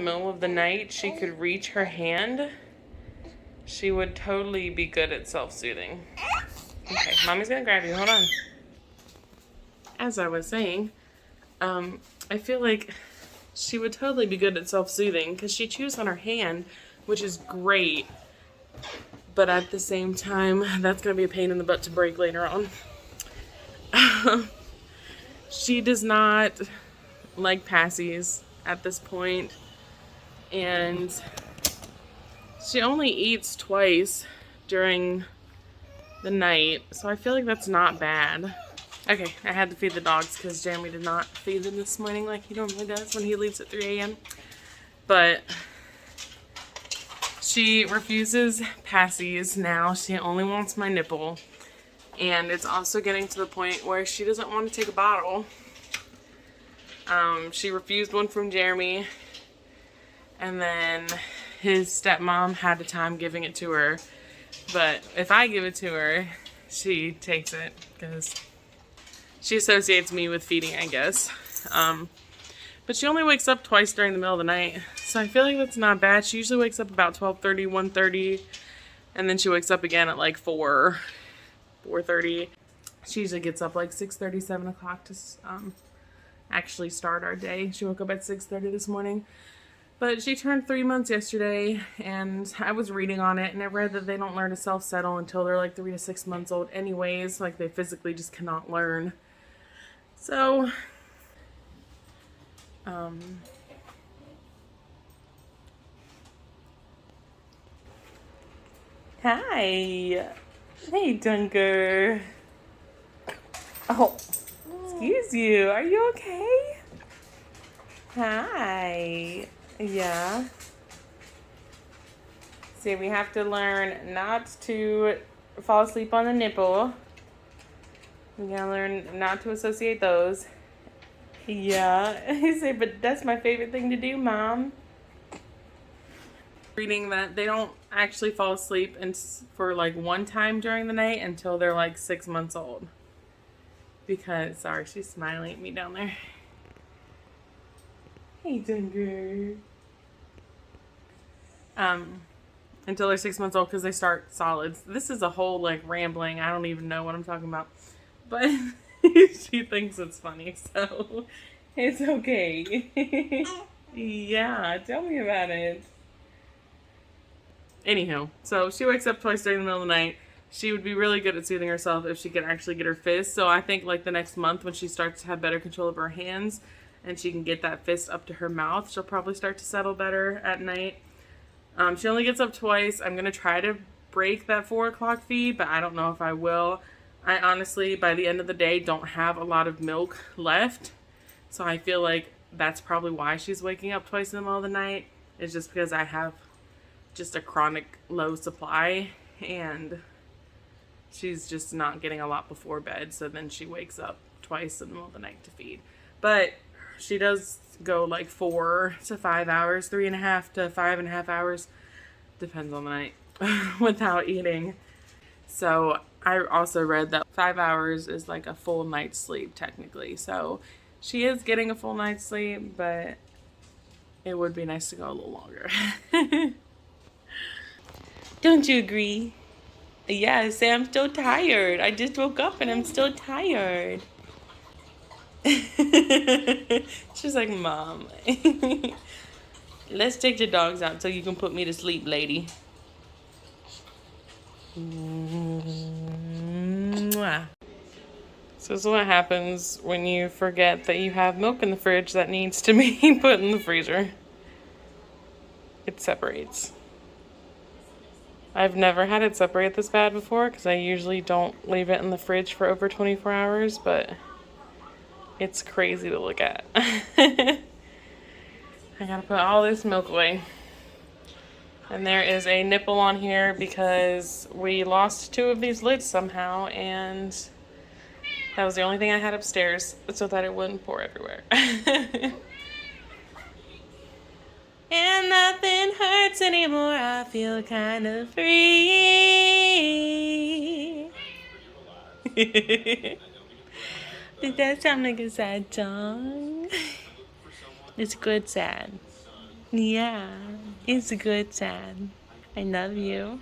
middle of the night she could reach her hand, she would totally be good at self-soothing. Okay, mommy's gonna grab you. Hold on. As I was saying, I feel like she would totally be good at self-soothing because she chews on her hand, which is great. But at the same time, that's going to be a pain in the butt to break later on. She does not like passies at this point. And she only eats twice during the night. So I feel like that's not bad. Okay, I had to feed the dogs because Jeremy did not feed them this morning like he normally does when he leaves at 3 a.m. But she refuses passies now. She only wants my nipple. And it's also getting to the point where she doesn't want to take a bottle. She refused one from Jeremy. And then his stepmom had a time giving it to her. But if I give it to her, she takes it because she associates me with feeding, I guess. But she only wakes up twice during the middle of the night. So I feel like that's not bad. She usually wakes up about 12:30, 1:30. And then she wakes up again at like 4:30. She usually gets up like 6:30, 7 o'clock to actually start our day. She woke up at 6:30 this morning. But she turned 3 months yesterday, and I was reading on it, and I read that they don't learn to self-settle until they're like 3 to 6 months old anyways. Like, they physically just cannot learn. So, hi. Hey, Dunker. Oh, excuse you. Are you okay? Hi. Yeah. See, we have to learn not to fall asleep on the nipple. We gotta learn not to associate those. Yeah. I say, but that's my favorite thing to do, Mom. Reading that they don't actually fall asleep for like one time during the night until they're like 6 months old. Because, sorry, she's smiling at me down there. Hey, Dunker. Until they're 6 months old because they start solids. This is a whole like rambling. I don't even know what I'm talking about. But she thinks it's funny, so it's okay. Yeah, tell me about it. Anywho, so she wakes up twice during the middle of the night. She would be really good at soothing herself if she could actually get her fist. So I think like the next month when she starts to have better control of her hands and she can get that fist up to her mouth, she'll probably start to settle better at night. She only gets up twice. I'm going to try to break that 4 o'clock feed, but I don't know if I will. I honestly, by the end of the day, don't have a lot of milk left. So I feel like that's probably why she's waking up twice in the middle of the night. It's just because I have just a chronic low supply and she's just not getting a lot before bed. So then she wakes up twice in the middle of the night to feed. But she does go like 4 to 5 hours, 3.5 to 5.5 hours, depends on the night, without eating. So I also read that 5 hours is like a full night's sleep technically. So she is getting a full night's sleep, but it would be nice to go a little longer. Don't you agree? Yeah, say I'm still tired. I just woke up and I'm still tired. She's like, Mom, let's take the dogs out so you can put me to sleep, lady. Mwah. So this is what happens when you forget that you have milk in the fridge that needs to be put in the freezer. It separates. I've never had it separate this bad before because I usually don't leave it in the fridge for over 24 hours, but it's crazy to look at. I gotta put all this milk away. And there is a nipple on here because we lost 2 of these lids somehow, and that was the only thing I had upstairs so that it wouldn't pour everywhere. And nothing hurts anymore, I feel kind of free. Did that sound like a sad song? It's good sad. Yeah, it's a good time. I love you.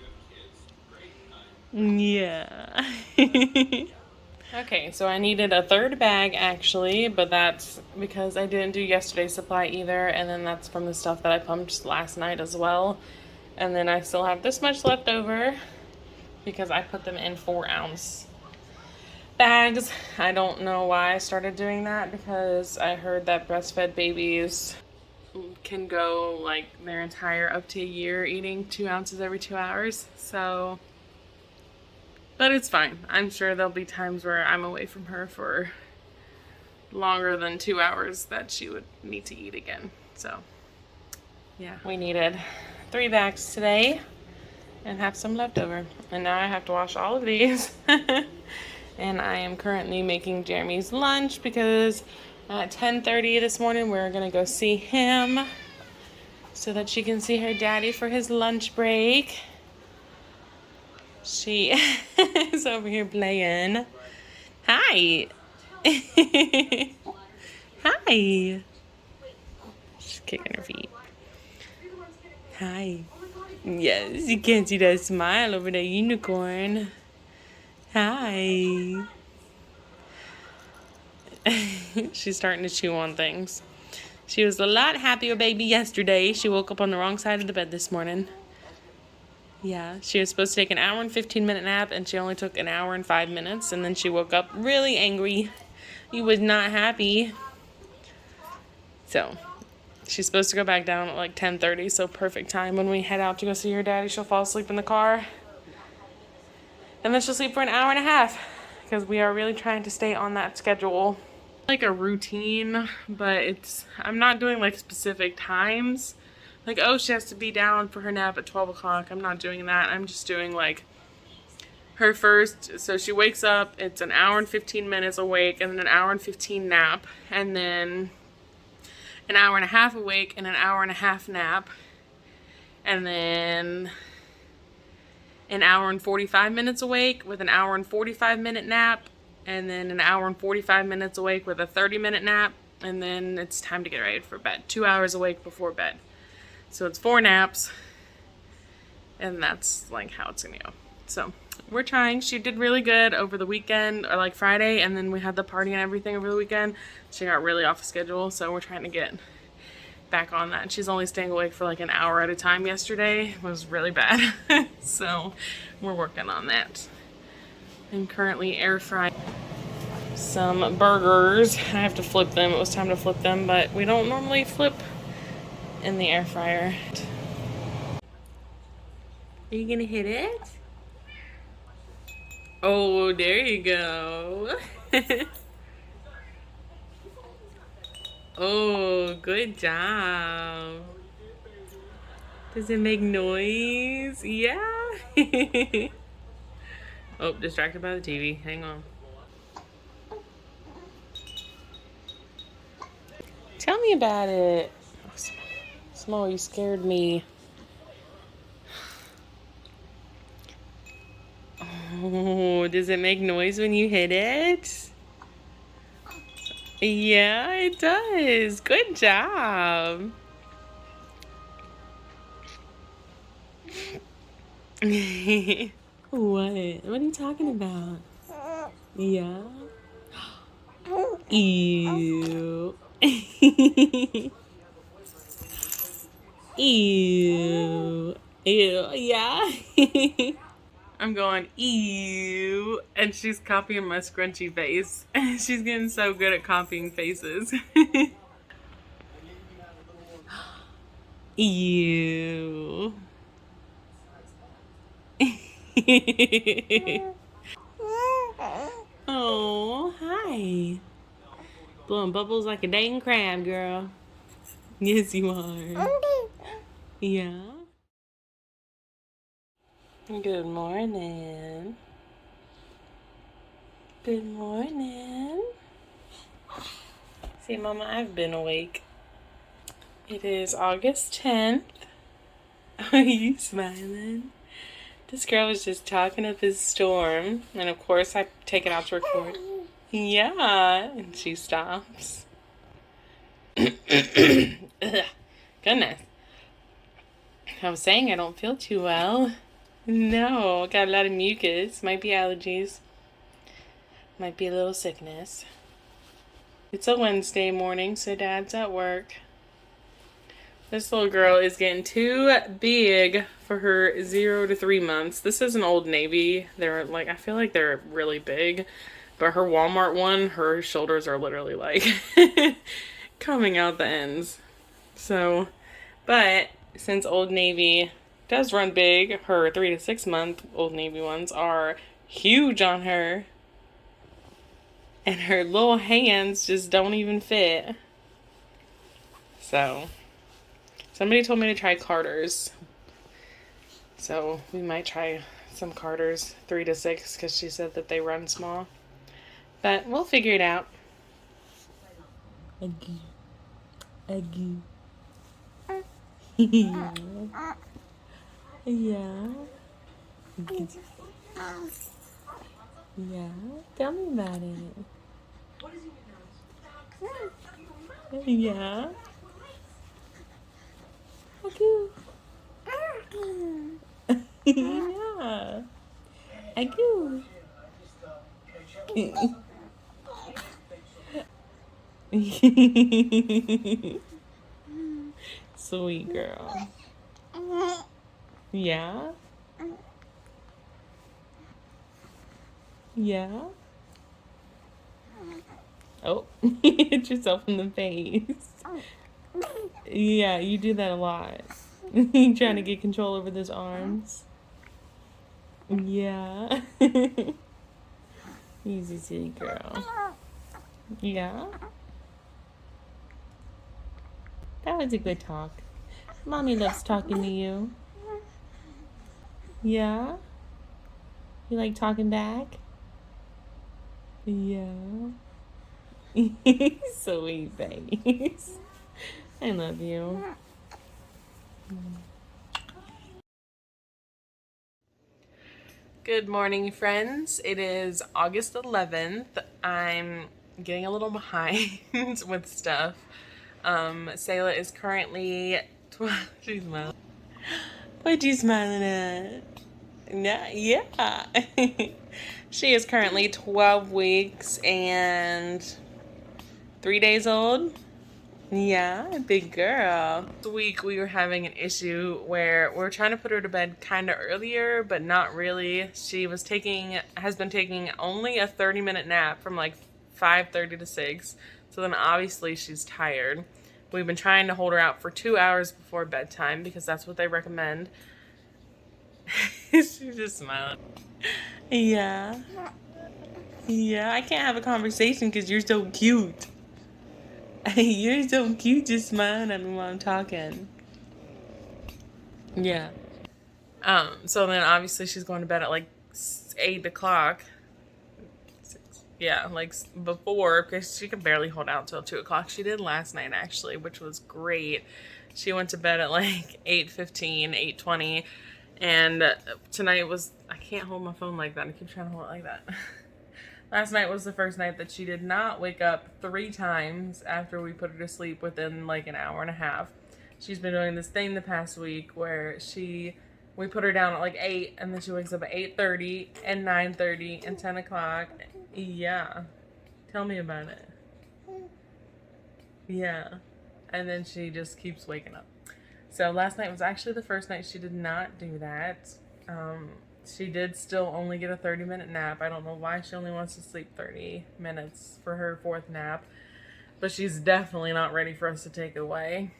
Yeah. Okay, so I needed a third bag actually, but that's because I didn't do yesterday's supply either, and then that's from the stuff that I pumped last night as well. And then I still have this much left over because I put them in 4-ounce bags. I don't know why I started doing that, because I heard that breastfed babies can go like their entire up to a year eating 2 ounces every 2 hours. So, but it's fine. I'm sure there'll be times where I'm away from her for longer than 2 hours that she would need to eat again. So, yeah. We needed 3 bags today and have some left over. And now I have to wash all of these. And I am currently making Jeremy's lunch because at 10:30 this morning we're going to go see him so that she can see her daddy for his lunch break. She is over here playing. Hi. Hi. She's kicking her feet. Hi. Yes, you can't see that smile over that unicorn. Hi. She's starting to chew on things. She was a lot happier baby yesterday. She woke up on the wrong side of the bed this morning. Yeah, she was supposed to take an hour and 15-minute nap, and she only took an hour and 5 minutes, and then she woke up really angry. He was not happy. So, she's supposed to go back down at like 10:30, so perfect time when we head out to go see her daddy. She'll fall asleep in the car, and then she'll sleep for an hour and a half, because we are really trying to stay on that schedule. Like a routine, but I'm not doing like specific times. Like, oh, she has to be down for her nap at 12 o'clock. I'm not doing that. I'm just doing like her first. So she wakes up, it's an hour and 15 minutes awake, and then an hour and 15 nap, and then an hour and a half awake and an hour and a half nap, and then an hour and 45 minutes awake with an hour and 45-minute nap, and then an hour and 45 minutes awake with a 30-minute nap, and then it's time to get ready for bed. 2 hours awake before bed. So it's 4 naps, and that's like how it's gonna go. So we're trying. She did really good over the weekend, or like Friday, and then we had the party and everything over the weekend. She got really off the schedule, so we're trying to get back on that. She's only staying awake for like an hour at a time yesterday. It was really bad. So we're working on that. I'm currently air frying some burgers. I have to flip them. It was time to flip them, but we don't normally flip in the air fryer. Are you gonna hit it? Oh, there you go. Oh, good job. Does it make noise? Yeah. Oh, distracted by the TV. Hang on. Tell me about it. Small, you scared me. Oh, does it make noise when you hit it? Yeah, it does. Good job. What? What are you talking about? Yeah. Ew. Ew. Ew. Yeah. I'm going, ew. And she's copying my scrunchy face. She's getting so good at copying faces. Ew. Oh, hi. Blowing bubbles like a dang crab, girl. Yes, you are. Yeah. Good morning. Good morning. See, Mama, I've been awake. It is August 10th. Are you smiling? This girl was just talking up a storm, and of course I take it out to record. Yeah, and she stops. Ugh, goodness. I was saying I don't feel too well. No, got a lot of mucus. Might be allergies. Might be a little sickness. It's a Wednesday morning, so Dad's at work. This little girl is getting too big for her 0 to 3 months. This is an Old Navy. They're like, I feel like they're really big. But her Walmart one, her shoulders are literally like coming out the ends. So, but since Old Navy does run big, her 3 to 6 month Old Navy ones are huge on her. And her little hands just don't even fit. So, somebody told me to try Carter's. So, we might try some Carter's 3 to 6 because she said that they run small. But we'll figure it out. Eggy. Eggy. Yeah. Yeah. Yeah. Tell me about it. Yeah. Eggy. Yeah. Eggy. Sweet girl. Yeah? Yeah? Oh, you hit yourself in the face. Yeah, you do that a lot. You trying to get control over those arms? Yeah. Easy city girl. Yeah? That was a good talk. Mommy loves talking to you. Yeah? You like talking back? Yeah. Sweet face. I love you. Good morning, friends. It is August 11th. I'm getting a little behind with stuff. Sayla is currently she's smiling. What you smiling at? Yeah. She is currently 12 weeks and 3 days old. Yeah, big girl. This week we were having an issue where we're trying to put her to bed kind of earlier, but not really. She has been taking only a 30-minute nap from like 5:30 to 6. So then obviously she's tired. We've been trying to hold her out for 2 hours before bedtime because that's what they recommend. She's just smiling. Yeah. Yeah, I can't have a conversation because you're so cute. You're so cute just smiling at me while I'm talking. Yeah. So then obviously she's going to bed at like 8 o'clock. Yeah, like before, because she could barely hold out till 2 o'clock. She did last night actually, which was great. She went to bed at like 8:15, 8:20. And tonight was, I can't hold my phone like that. I keep trying to hold it like that. Last night was the first night that she did not wake up 3 times after we put her to sleep within like an hour and a half. She's been doing this thing the past week where we put her down at like 8 and then she wakes up at 8:30 and 9:30 and 10 o'clock. Yeah. Tell me about it. Yeah. And then she just keeps waking up. So last night was actually the first night she did not do that. She did still only get a 30-minute nap. I don't know why she only wants to sleep 30 minutes for her 4th nap. But she's definitely not ready for us to take away.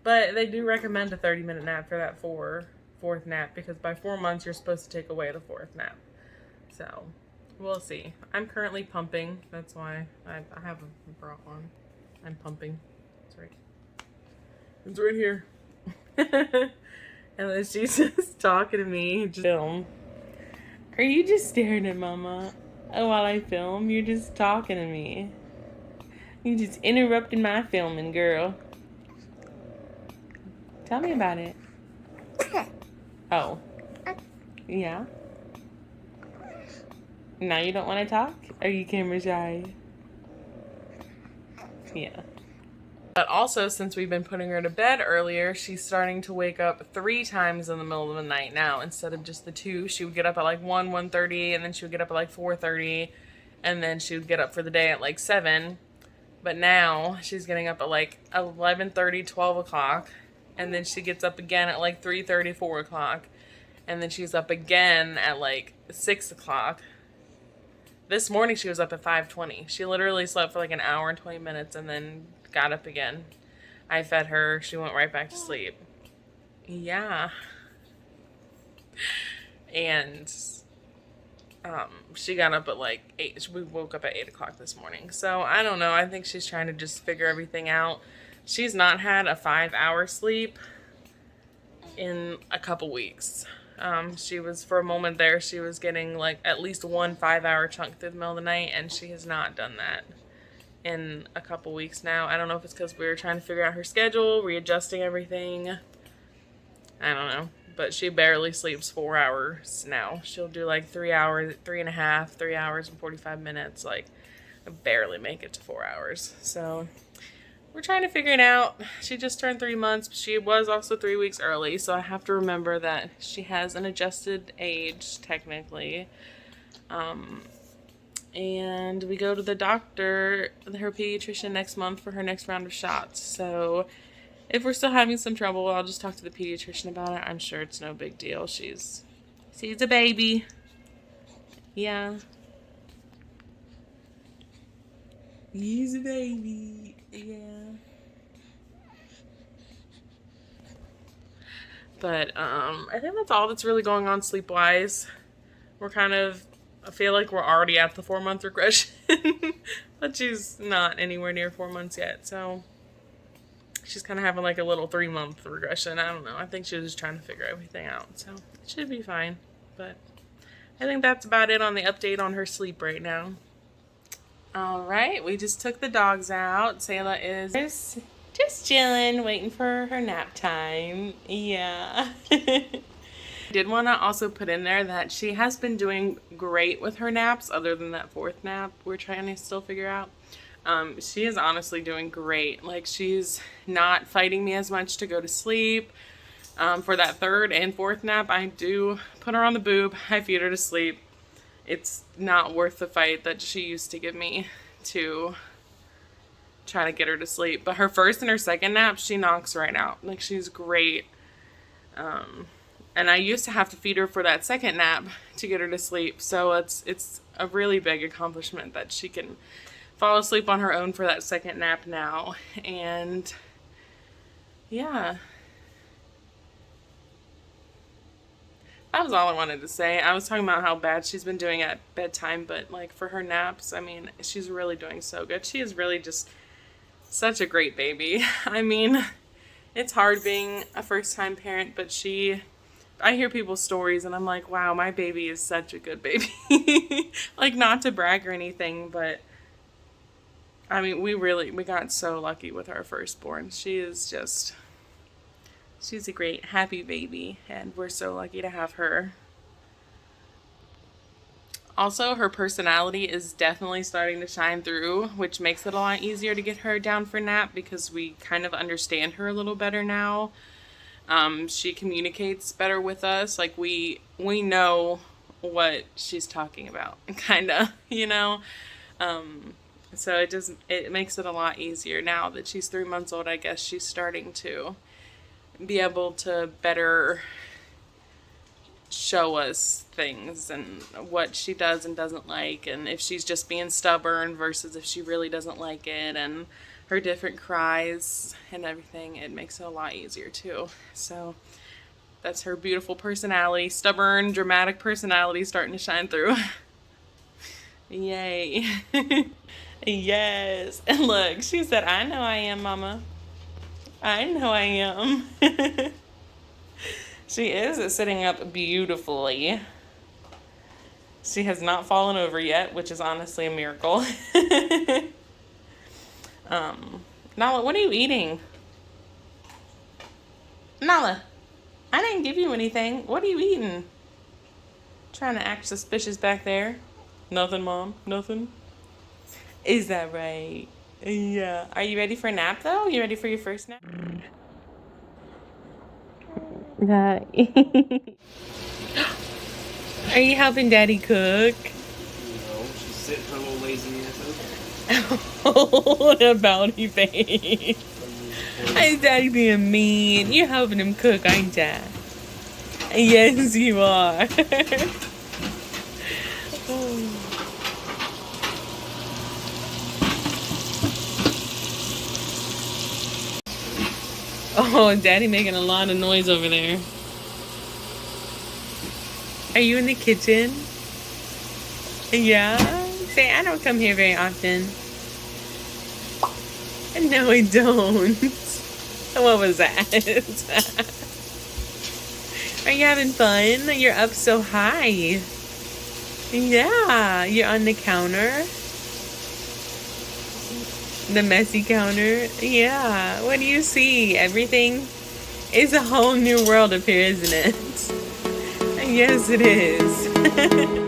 But they do recommend a 30-minute nap for that 4th nap. Because by 4 months, you're supposed to take away the 4th nap. So, we'll see. I'm currently pumping. That's why I have a bra on. I'm pumping. That's right. It's right here. And then she's just talking to me. Just film. Are you just staring at Mama while I film? You're just talking to me. You just interrupted my filming, girl. Tell me about it. Oh. Yeah? Now you don't want to talk? Are you camera shy? Yeah. But also, since we've been putting her to bed earlier, she's starting to wake up 3 times in the middle of the night now instead of just the 2. She would get up at like 1:30, and then she would get up at like 4:30, and then she would get up for the day at like 7. But now she's getting up at like 11:30, 12 o'clock, and then she gets up again at like 3:30, 4 o'clock, and then she's up again at like 6 o'clock. This morning she was up at 5:20. She literally slept for like an hour and 20 minutes and then got up again. I fed her. She went right back to sleep. Yeah. And she got up at like 8. We woke up at 8 o'clock this morning. So I don't know. I think she's trying to just figure everything out. She's not had a 5-hour sleep in a couple weeks. She was, for a moment there, she was getting like at least one 5-hour chunk through the middle of the night, and she has not done that in a couple weeks now. I don't know if it's because we were trying to figure out her schedule, readjusting everything. I don't know. But she barely sleeps 4 hours now. She'll do like 3 hours, 3.5, 3 hours and 45 minutes. Like, barely make it to 4 hours. So we're trying to figure it out. She just turned 3 months. But she was also 3 weeks early. So I have to remember that she has an adjusted age, technically. And we go to the doctor, her pediatrician, next month for her next round of shots. So if we're still having some trouble, I'll just talk to the pediatrician about it. I'm sure it's no big deal. She's a baby. Yeah. He's a baby. Yeah. But I think that's all that's really going on sleep-wise. We're kind of, I feel like we're already at the 4-month regression. But she's not anywhere near 4 months yet, so she's kind of having like a little 3-month regression. I don't know. I think she was just trying to figure everything out. So it should be fine. But I think that's about it on the update on her sleep right now. All right. We just took the dogs out. Sayla is just chilling, waiting for her nap time. Yeah. Did want to also put in there that she has been doing great with her naps, other than that 4th nap we're trying to still figure out. She is honestly doing great. Like, she's not fighting me as much to go to sleep. For that 3rd and 4th nap, I do put her on the boob. I feed her to sleep. It's not worth the fight that she used to give me to try to get her to sleep. But her 1st and her 2nd nap, she knocks right out. Like, she's great. And I used to have to feed her for that 2nd nap to get her to sleep. So it's a really big accomplishment that she can fall asleep on her own for that 2nd nap now. And yeah, that was all I wanted to say. I was talking about how bad she's been doing at bedtime, but like for her naps, I mean, she's really doing so good. She is really just such a great baby. I mean, it's hard being a first-time parent, but I hear people's stories and I'm like, wow, my baby is such a good baby. Like, not to brag or anything, but I mean, we got so lucky with our firstborn. She's a great, happy baby, and we're so lucky to have her. Also, her personality is definitely starting to shine through, which makes it a lot easier to get her down for nap because we kind of understand her a little better now. She communicates better with us. Like, we know what she's talking about, kind of, you know? So it makes it a lot easier now that she's 3 months old. I guess she's starting to be able to better show us things and what she does and doesn't like, and if she's just being stubborn versus if she really doesn't like it, and her different cries and everything. It makes it a lot easier too. So that's her beautiful personality, stubborn, dramatic personality starting to shine through. Yay. Yes. And look, she said, I know I am, Mama. I know I am. She is sitting up beautifully. She has not fallen over yet, which is honestly a miracle. Nala, what are you eating? Nala, I didn't give you anything. What are you eating? Trying to act suspicious back there. Nothing, Mom. Nothing. Is that right? Yeah. Are you ready for a nap though? You ready for your first nap? Hi. Are you helping Daddy cook? No, she's sitting her little lazy ass What about you, babe? Hey, Daddy being mean. You're helping him cook, aren't ya? Yes, you are. Oh, Daddy making a lot of noise over there. Are you in the kitchen? Yeah? Say, I don't come here very often. No, I don't. What was that? Are you having fun? You're up so high. Yeah, you're on the counter. The messy counter. Yeah, what do you see? Everything is a whole new world up here, isn't it? Yes, it is.